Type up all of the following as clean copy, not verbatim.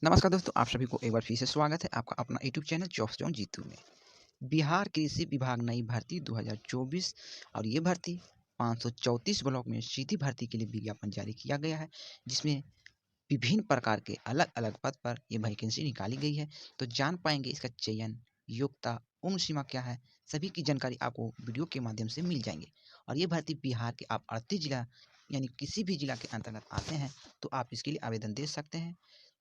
नमस्कार दोस्तों, आप सभी को एक बार फिर से स्वागत है आपका अपना यूट्यूब चैनल जॉब्स जॉन जीतू में। बिहार कृषि विभाग नई भर्ती 2024 और ये भर्ती 534 ब्लॉक में सीधी भर्ती के लिए विज्ञापन जारी किया गया है, जिसमें विभिन्न प्रकार के अलग-अलग पद पर ये वैकेंसी निकाली गई है। तो जान पाएंगे इसका चयन, योग्यता, उम्र सीमा क्या है, सभी की जानकारी आपको वीडियो के माध्यम से मिल जाएंगे। और ये भर्ती बिहार के आप 38 जिला यानी किसी भी जिला के अंतर्गत आते हैं तो आप इसके लिए आवेदन दे सकते हैं।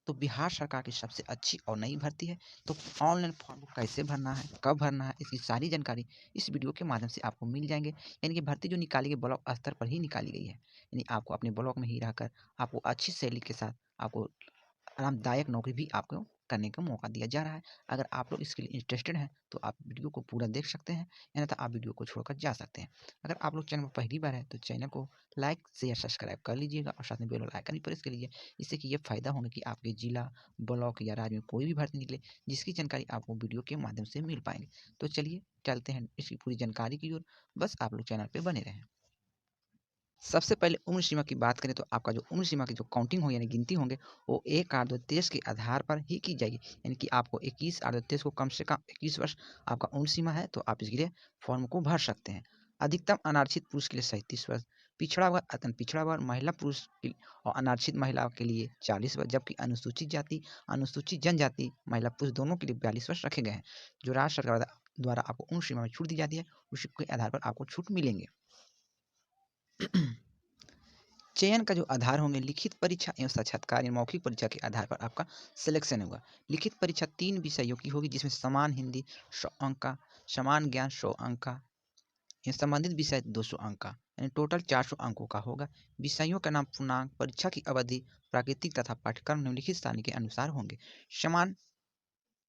तो बिहार सरकार की सबसे अच्छी और नई भर्ती है। तो ऑनलाइन फॉर्म को कैसे भरना है, कब भरना है, इसकी सारी जानकारी इस वीडियो के माध्यम से आपको मिल जाएंगे। यानी कि भर्ती जो निकाली गई ब्लॉक स्तर पर ही निकाली गई है, यानी आपको अपने ब्लॉक में ही रहकर आपको अच्छी सैलरी के साथ आपको आरामदायक नौकरी भी आपको करने का मौका दिया जा रहा है। अगर आप लोग इसके लिए इंटरेस्टेड हैं तो आप वीडियो को पूरा देख सकते हैं, अन्यथा आप वीडियो को छोड़कर जा सकते हैं। अगर आप लोग चैनल पर पहली बार है तो चैनल को लाइक शेयर सब्सक्राइब कर लीजिएगा और साथ में बेल आइकन भी प्रेस कर लीजिए। इससे कि ये फ़ायदा होगा कि आपके जिला, ब्लॉक या राज्य में कोई भी भर्ती निकले जिसकी जानकारी आपको वीडियो के माध्यम से मिल पाएंगे। तो चलिए चलते हैं इसकी पूरी जानकारी की ओर। बस आप लोग चैनल पर बने रहें। सबसे पहले उम्र सीमा की बात करें तो आपका जो उम्र सीमा की जो काउंटिंग हो यानी गिनती होंगे वो 1/8 के आधार पर ही की जाएगी। यानी कि आपको 21/8 को कम से कम 21 वर्ष आपका उम्र सीमा है तो आप इसके लिए फॉर्म को भर सकते हैं। अधिकतम अनारक्षित पुरुष के लिए 37 वर्ष, पिछड़ा वर्ग अत्यंत पिछड़ा वर्ग महिला पुरुष और अनारक्षित महिला के लिए 40 वर्ष, जबकि अनुसूचित जाति अनुसूचित जनजाति महिला पुरुष दोनों के लिए 42 वर्ष रखे गए हैं। जो राज्य सरकार द्वारा आपको उम्र सीमा में छूट दी जाती है उसी के आधार पर आपको छूट मिलेंगे। चयन का जो आधार होंगे लिखित परीक्षा एवं साक्षात्कार या मौखिक परीक्षा के आधार पर आपका सिलेक्शन होगा। लिखित परीक्षा 3 विषयों की होगी, जिसमें समान हिंदी 100 अंक का, समान ज्ञान 100 अंक का या संबंधित विषय 200 अंक का, यानी टोटल 400 अंकों का होगा। विषयों का नाम, पूर्णांक, परीक्षा की अवधि, प्राकृतिक तथा पाठ्यक्रम निम्नलिखित सारणी के अनुसार होंगे। समान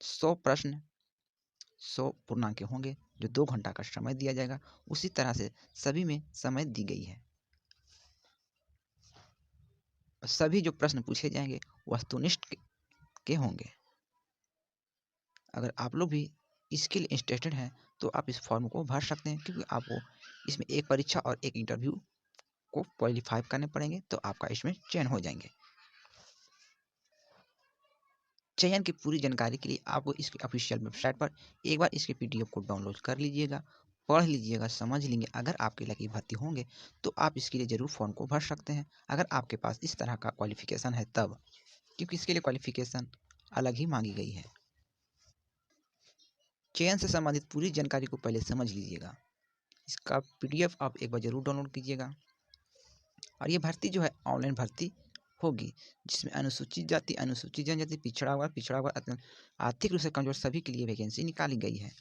100 प्रश्न 100 पूर्णांक के होंगे जो 2 घंटा का समय दिया जाएगा। उसी तरह से सभी में समय दी गई है। सभी जो प्रश्न पूछे जाएंगे वस्तुनिष्ठ के होंगे। अगर आप लोग भी इसके लिए इंटरेस्टेड हैं तो आप इस फॉर्म को भर सकते हैं, क्योंकि आपको इसमें एक परीक्षा और एक इंटरव्यू को क्वालिफाई करने पड़ेंगे तो आपका इसमें चयन हो जाएंगे। चयन की पूरी जानकारी के लिए आपको इसकी ऑफिशियल वेबसाइट पर एक बार इसके पीडीएफ को डाउनलोड कर लीजिएगा, पढ़ लीजिएगा, समझ लेंगे। अगर आपके लगे भर्ती होंगे तो आप इसके लिए ज़रूर फॉर्म को भर सकते हैं, अगर आपके पास इस तरह का क्वालिफिकेशन है तब, क्योंकि इसके लिए क्वालिफिकेशन अलग ही मांगी गई है। चयन से संबंधित पूरी जानकारी को पहले समझ लीजिएगा। इसका पीडीएफ आप एक बार ज़रूर डाउनलोड कीजिएगा। और ये भर्ती जो है ऑनलाइन भर्ती होगी, जिसमें अनुसूचित जाति, अनुसूचित जनजाति, पिछड़ा वर्ग अत्यंत आर्थिक रूप से कमजोर सभी के लिए वैकेंसी निकाली गई है।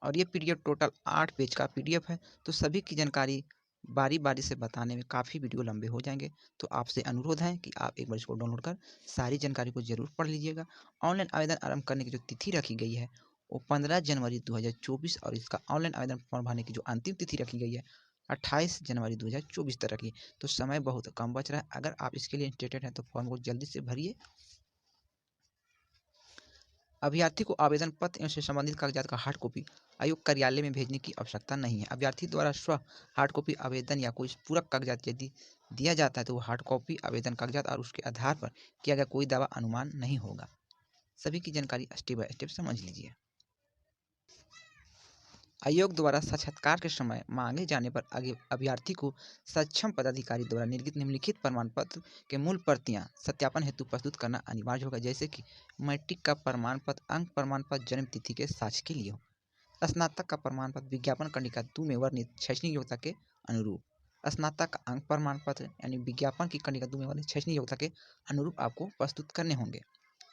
और ये पीडीएफ टोटल 8 पेज का पीडीएफ है, तो सभी की जानकारी बारी बारी से बताने में काफ़ी वीडियो लंबे हो जाएंगे। तो आपसे अनुरोध है कि आप एक बार इसको डाउनलोड कर सारी जानकारी को जरूर पढ़ लीजिएगा। ऑनलाइन आवेदन आरंभ करने की जो तिथि रखी गई है वो 15 जनवरी 2024 और इसका ऑनलाइन आवेदन फॉर्म भरने की जो अंतिम तिथि रखी गई है 28 जनवरी 2024 तक रखी। तो समय बहुत कम बच रहा है। अगर आप इसके लिए इंटरेस्टेड हैं तो फॉर्म को जल्दी से भरिए। अभ्यर्थी को आवेदन पत्र एवं से संबंधित कागजात का हार्ड कॉपी आयोग कार्यालय में भेजने की आवश्यकता नहीं है। अभ्यर्थी द्वारा स्व हार्ड कॉपी आवेदन या कोई पूरक कागजात यदि दिया जाता है तो वो हार्ड कॉपी आवेदन कागजात और उसके आधार पर किया गया कोई दावा अनुमान नहीं होगा। सभी की जानकारी स्टेप बाय स्टेप समझ लीजिए। आयोग द्वारा साक्षात्कार के समय मांगे जाने पर अभ्यर्थी को सक्षम पदाधिकारी द्वारा निर्गत निम्नलिखित प्रमाण पत्र के मूल प्रतियां सत्यापन हेतु प्रस्तुत करना अनिवार्य होगा, जैसे कि मैट्रिक का प्रमाण पत्र, अंक प्रमाण पत्र, जन्म तिथि के साक्ष्य के लिए हो, स्नातक का प्रमाण पत्र, विज्ञापन कंडिका 2 में वर्णित शैक्षणिक योग्यता के अनुरूप, स्नातक का अंक प्रमाण पत्र यानी विज्ञापन की कंडिका 2 में वर्णित शैक्षणिक योग्यता के अनुरूप आपको प्रस्तुत करने होंगे।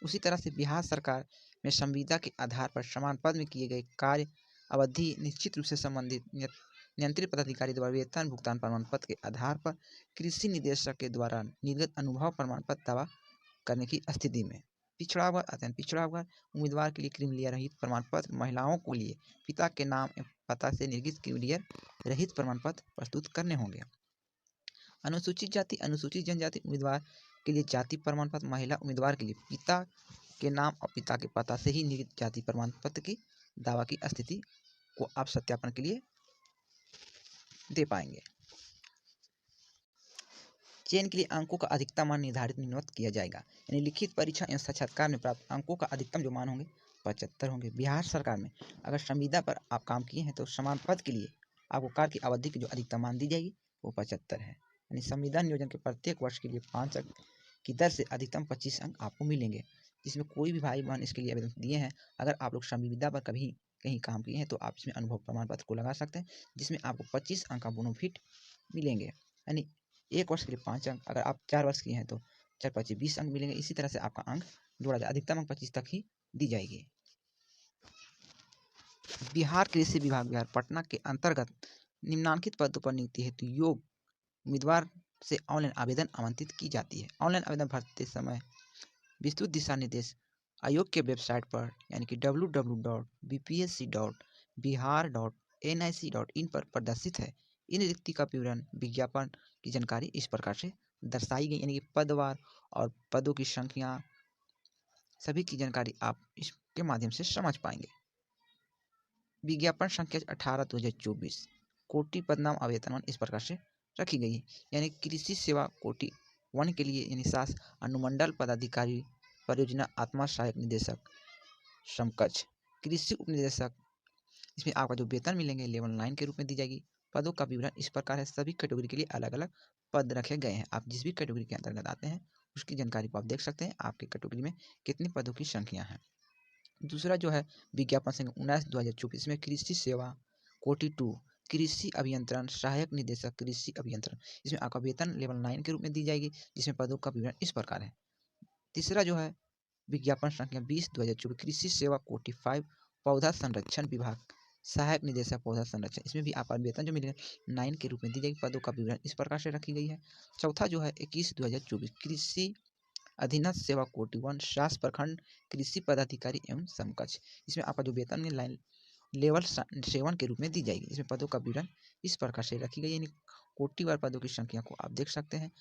उसी तरह से बिहार सरकार में संविदा के आधार पर समान पद में किए गए कार्य अवधि निश्चित रूप से संबंधित नियंत्रित पदाधिकारी द्वारा वेतन भुगतान प्रमाण पत्र के आधार पर कृषि निदेशक के द्वारा निर्गत अनुभव प्रमाण पत्र दावा करने की स्थिति में, पिछड़ा वर्ग अत्यंत पिछड़ा वर्ग उम्मीदवार के लिए क्रीमिलियर रहित प्रमाण पत्र, महिलाओं को लिए पिता के नाम एवं पता से निर्गत क्रीमिलियर रहित प्रमाण पत्र प्रस्तुत करने होंगे। अनुसूचित जाति अनुसूचित जनजाति उम्मीदवार के लिए जाति प्रमाण पत्र, महिला उम्मीदवार के लिए पिता के नाम और पिता के पता से ही निर्गत जाति प्रमाण पत्र की दावा की स्थिति को आप सत्यापन के लिए दे पाएंगे। चयन के लिए अंकों का अधिकतम मान निर्धारित निम्नवत किया जाएगा। यानी लिखित परीक्षा एवं साक्षात्कार में प्राप्त अंकों का अधिकतम जो मान होंगे 75 होंगे। बिहार सरकार में अगर संविदा पर आप काम किए हैं तो समान पद के लिए आपको कार्य की अवधि की जो अधिकतम मान दी जाएगी वो 75 है। यानी संविदा नियोजन के प्रत्येक वर्ष के लिए 5 अंक की दर से अधिकतम 25 अंक आपको मिलेंगे। जिसमें कोई भी भाई बहन इसके लिए आवेदन दिए हैं, अगर आप लोग संविदा पर कभी कहीं काम किए हैं तो आप इसमें अनुभव प्रमाण पत्र को लगा सकते हैं, जिसमें आपको 25 अंक का बोनोफिट मिलेंगे। यानी 1 वर्ष के लिए 5 अंक, अगर आप 4 वर्ष किए हैं तो 4 5 20 अंक मिलेंगे। इसी तरह से आपका अंक जोड़ा जाए, अधिकतम अंक 25 तक ही दी जाएगी। बिहार कृषि विभाग बिहार पटना के अंतर्गत निम्नांकित पदों पर नियुक्ति हेतु योग्य उम्मीदवार से ऑनलाइन आवेदन आमंत्रित की जाती है। ऑनलाइन आवेदन भरते समय विस्तृत दिशा निर्देश आयोग के वेबसाइट पर यानी कि www.bpsc.bihar.nic.in पर प्रदर्शित है। इन रिक्ति का विवरण विज्ञापन की जानकारी इस प्रकार से दर्शाई गई, यानी कि पदवार और पदों की संख्या सभी की जानकारी आप इसके माध्यम से समझ पाएंगे। विज्ञापन संख्या 18/2024 कोटि पदनाम आवेदन इस प्रकार से रखी गई है। यानी कृषि सेवा कोटि 1 के लिए यानी सास अनुमंडल पदाधिकारी परियोजना आत्मा सहायक निदेशक समकक्ष कृषि उप निदेशक, इसमें आपका जो वेतन मिलेंगे लेवल 9 के रूप में दी जाएगी। पदों का विवरण इस प्रकार है। सभी कैटेगरी के लिए अलग अलग पद रखे गए हैं। आप जिस भी कैटेगरी के अंतर्गत आते हैं उसकी जानकारी को आप देख सकते हैं, आपके कैटेगरी में कितनी पदों की संख्या है। दूसरा जो है विज्ञापन संख्या 19/2024 में कृषि सेवा कोटि 2 कृषि अभियंत्रण सहायक निदेशक कृषि अभियंत्रण, इसमें आपका वेतन लेवल 9 के रूप में दी जाएगी, जिसमें पदों का विवरण इस प्रकार है। तीसरा जो है विज्ञापन संख्या 20/2024 कृषि सेवा कोटि 5 पौधा संरक्षण विभाग सहायक निदेशक पौधा संरक्षण, इसमें भी आपका वेतन जो मिलेगा 9 के रूप में दी जाएगी। पदों का विवरण इस प्रकार से रखी गई है। चौथा जो है 21/2024 कृषि अधीनस्थ सेवा कोटि 1 शास प्रखंड कृषि पदाधिकारी एवं समकक्ष, इसमें आपका जो वेतन में लेवल 7 के रूप में दी जाएगी। इसमें पदों का विवरण इस प्रकार से रखी गई है। यानी कोटिवार पदों की संख्या को आप देख सकते हैं।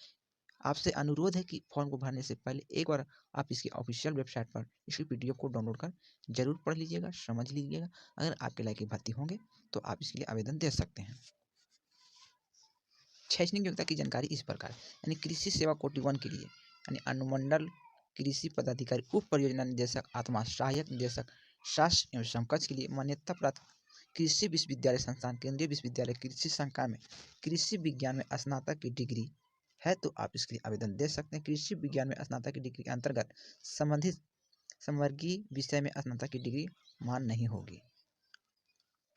आपसे अनुरोध है कि फॉर्म को भरने से पहले एक बार आप इसकी ऑफिशियल वेबसाइट पर इसकी पीडीएफ को डाउनलोड कर जरूर पढ़ लीजिएगा, समझ लीजिएगा। अगर आपके लायक भर्ती होंगे तो आप इसके लिए आवेदन दे सकते हैं। शैक्षणिक योग्यता की जानकारी इस प्रकार, यानी कृषि सेवा कोटि 1 के लिए यानी अनुमंडल कृषि पदाधिकारी उप परियोजना निदेशक आत्मा सहायक निदेशक शास एवं समकक्ष के लिए मान्यता प्राप्त कृषि विश्वविद्यालय संस्थान केंद्रीय विश्वविद्यालय कृषि संकाय में कृषि विज्ञान में स्नातक की डिग्री है तो आप इसके लिए आवेदन दे सकते हैं। कृषि विज्ञान में स्नातक की डिग्री के अंतर्गत संबंधित संवर्गीय विषय में स्नातक की डिग्री मान नहीं होगी।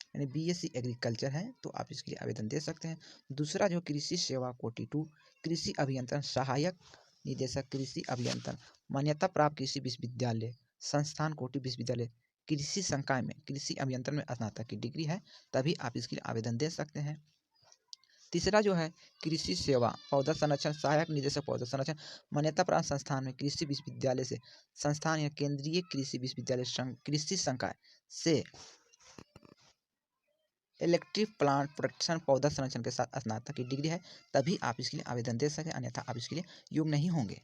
यानी बीएससी एग्रीकल्चर है तो आप इसके लिए आवेदन दे सकते हैं। दूसरा जो कृषि सेवा कोटि 2 कृषि अभियंत्रण सहायक निदेशक कृषि अभियंत्रण मान्यता प्राप्त कृषि विश्वविद्यालय संस्थान कोटि विश्वविद्यालय कृषि संकाय में कृषि अभियंत्रण में स्नातक की डिग्री है तभी आप इसके लिए आवेदन दे सकते हैं। तीसरा जो है कृषि सेवा पौधा संरक्षण सहायक निदेशक पौधा संरक्षण मान्यता प्राप्त संस्थान में कृषि विश्वविद्यालय से संस्थान या केंद्रीय कृषि विश्वविद्यालय कृषि संकाय से इलेक्ट्रिक प्लांट प्रोटेक्शन पौधा संरक्षण के साथ स्नातक की डिग्री है तभी आप इसके लिए आवेदन दे सकें, अन्यथा आप इसके लिए योग्य नहीं होंगे।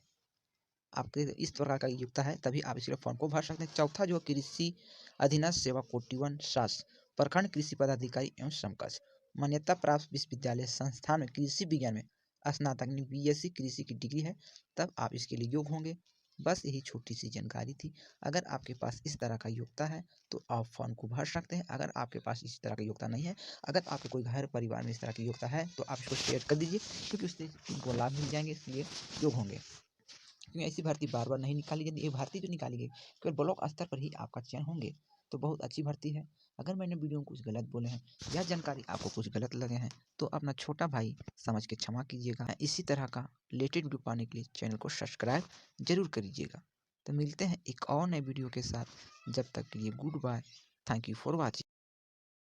आपके इस प्रकार का योग्यता है तभी आप इसके फॉर्म को भर सकते हैं। चौथा जो कृषि अधीनस्थ सेवा कोटि 1 शास प्रखंड कृषि पदाधिकारी एवं समकक्ष मान्यता प्राप्त विश्वविद्यालय संस्थान में कृषि विज्ञान में स्नातक बीएससी कृषि की डिग्री है तब आप इसके लिए योग्य होंगे। बस यही छोटी सी जानकारी थी। अगर आपके पास इस तरह का योग्यता है तो आप फॉर्म को भर सकते हैं। अगर आपके पास इस तरह का योग्यता नहीं है, अगर आपके कोई घर परिवार में इस तरह की योग्यता है तो आप इसको शेयर कर दीजिए, क्योंकि उससे उनको लाभ मिल जाएंगे, इसलिए योग्य होंगे। क्योंकि ऐसी भर्ती बार बार नहीं निकाली जाती। ये भर्ती जो निकाली गई केवल ब्लॉक स्तर पर ही आपका चयन होंगे, तो बहुत अच्छी भर्ती है। अगर मैंने वीडियो में कुछ गलत बोले हैं या जानकारी आपको कुछ गलत लगे हैं तो अपना छोटा भाई समझ के क्षमा कीजिएगा। इसी तरह का लेटेस्ट वीडियो पाने के लिए चैनल को सब्सक्राइब जरूर करिएगा। तो मिलते हैं एक और नए वीडियो के साथ, जब तक के लिए goodbye, thank you for watching.